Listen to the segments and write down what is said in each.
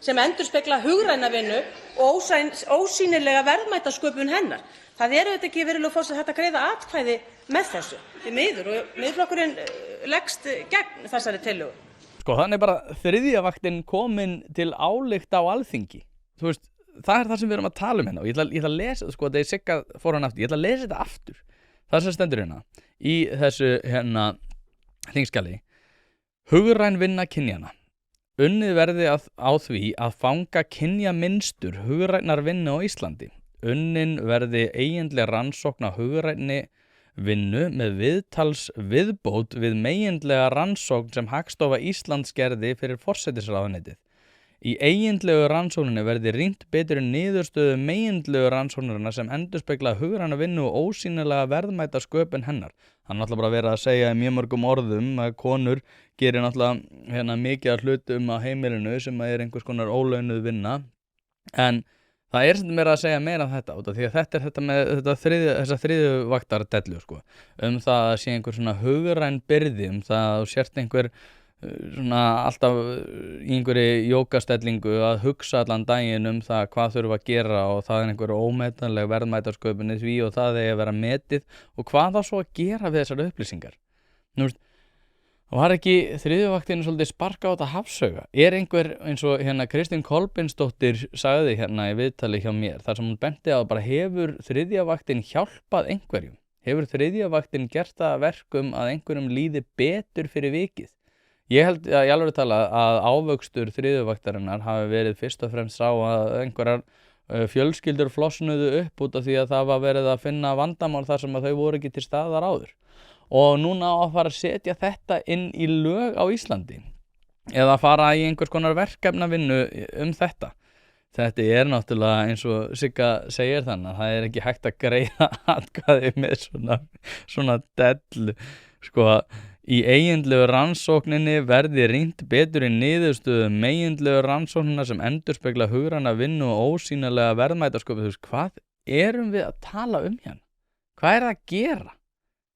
sem endurspegla hugræna vinnu og ósýnilega verðmætasköpun hennar. Það er auðvitað ekki, virðulegur forseti, hægt að greiða atkvæði með þessu, því miður, og Miðflokkurinn leggst gegn þessari tillögu. Sko, þannig bara þriðja vaktin komin til álykta á Alþingi. Þú veist, það er það sem við erum að tala um hérna og ég ætla að lesa, sko, þetta er Sigga fór hann aftur, ég ætla að lesa þetta aftur. Það sem stendur hérna í þessu þingskjali. Hugræn vinna kynjanna. Unnið verði á því að fanga kynjamynstur hugrænar vinnu á Íslandi. Unnin verði eiginlega rannsókn á hugrænni vinnu með viðbót við meginlega rannsókn sem Hagstofa Íslands gerði fyrir forsætisráðuneytið. Í eiginlegu rannsókninni verði rýnt betur niðurstöðu meginlegu rannsóknarinnar sem endurspegla hugræna vinnu og ósýnilega verðmæta sköpun hennar. Hann náttúrulega bara verið að segja í mjög mörgum orðum að konur gerir náttúrulega mikið af hlutum á heimilinu sem er einhvers konar ólaunuð vinna. En það er sem meira að segja meira þetta út af því að þetta er þetta með þessa þriðju vaktardellu sko. Það að sé einhver svona hugræn byrði það að þú sért einhver svona alltaf í einhverju jókastellingu að hugsa allan daginn það hvað þurfa að gera og það er einhver ómetanleg verðmætasköpun í því og það eigi að vera metið og hvað þá svo að gera við þessar upplýsingar. Nú veist, var ekki þriðjuvaktinu svolítið sparka á þetta hafsauga? Er einhver eins og Kristín Kolbeinsdóttir sagði í viðtali hjá mér þar sem hún benti á bara hefur þriðjavaktin hjálpað einhverjum? Hefur þriðjavaktin gert það verkum að einhverjum líði betur fyrir vikið? Ég held í alveg tala að ávöxtur þriðjuvaktarinnar hafi verið fyrst og fremst sá að einhverjar fjölskyldur flosnuðu upp út af því að það var verið að finna vandamál þar sem að þau voru ekki til staðar áður. Og núna á að fara að setja þetta inn í lög á Íslandi eða fara í einhvers konar verkefnavinnu þetta. Þetta er náttúrulega eins og Sigga segir þannig að það er ekki hægt að greiða atkvæði með svona dellu. Sko, í eiginlegu rannsókninni verði rýnt betur í niðurstöðu meginlegu rannsóknina sem endurspegla hugræna vinnu og ósýnilega verðmætasköpun. Þú veist, hvað erum við að tala hérna? Hvað er það að gera?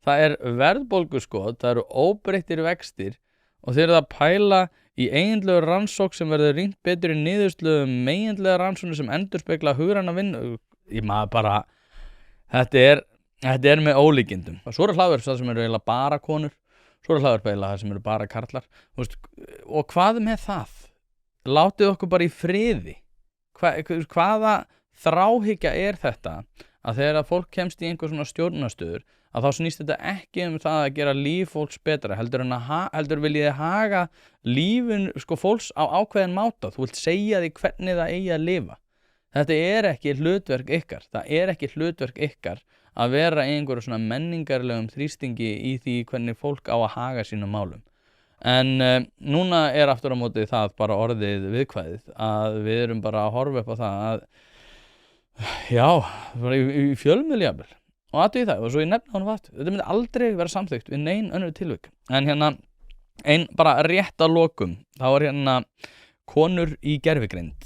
Það er verðbólguskot, það eru óbreyttir vextir og þeir eru að pæla í eiginlegu rannsókn sem verður rýnt betur í niðurstöðu meginlega rannsóknina sem endurspegla hugræna vinnu. Ég maður bara, þetta er með ólíkindum. Svo eru hlaðvörp það sem eru eiginlega bara konur. Svo eru hlaðvörp eiginlega það sem eru bara karlar. Og hvað með það? Látið okkur bara í friði. Hvaða þráhyggja er þetta að þegar fólk kemst í einhver svona stjórnastöður að þá snýst þetta ekki það að gera líf fólks betra heldur viljið þið haga lífin fólks á ákveðin máta. Þú vilt segja því hvernig það eigi að lifa. Þetta er ekki hlutverk ykkar. Það er ekki hlutverk ykkar að vera í einhverju svona menningarlegum þrýstingi í því hvernig fólk á að haga sínum málum. En núna er aftur á móti það bara orðið viðkvæðið að við erum bara að horfa upp á það að já, í fjölmiðli og aðtöði það og svo ég nefna honum aftur. Þetta myndi aldrei vera samþykkt við nein önnur tilvik. En ein bara rétt að lokum, þá er konur í gervigreind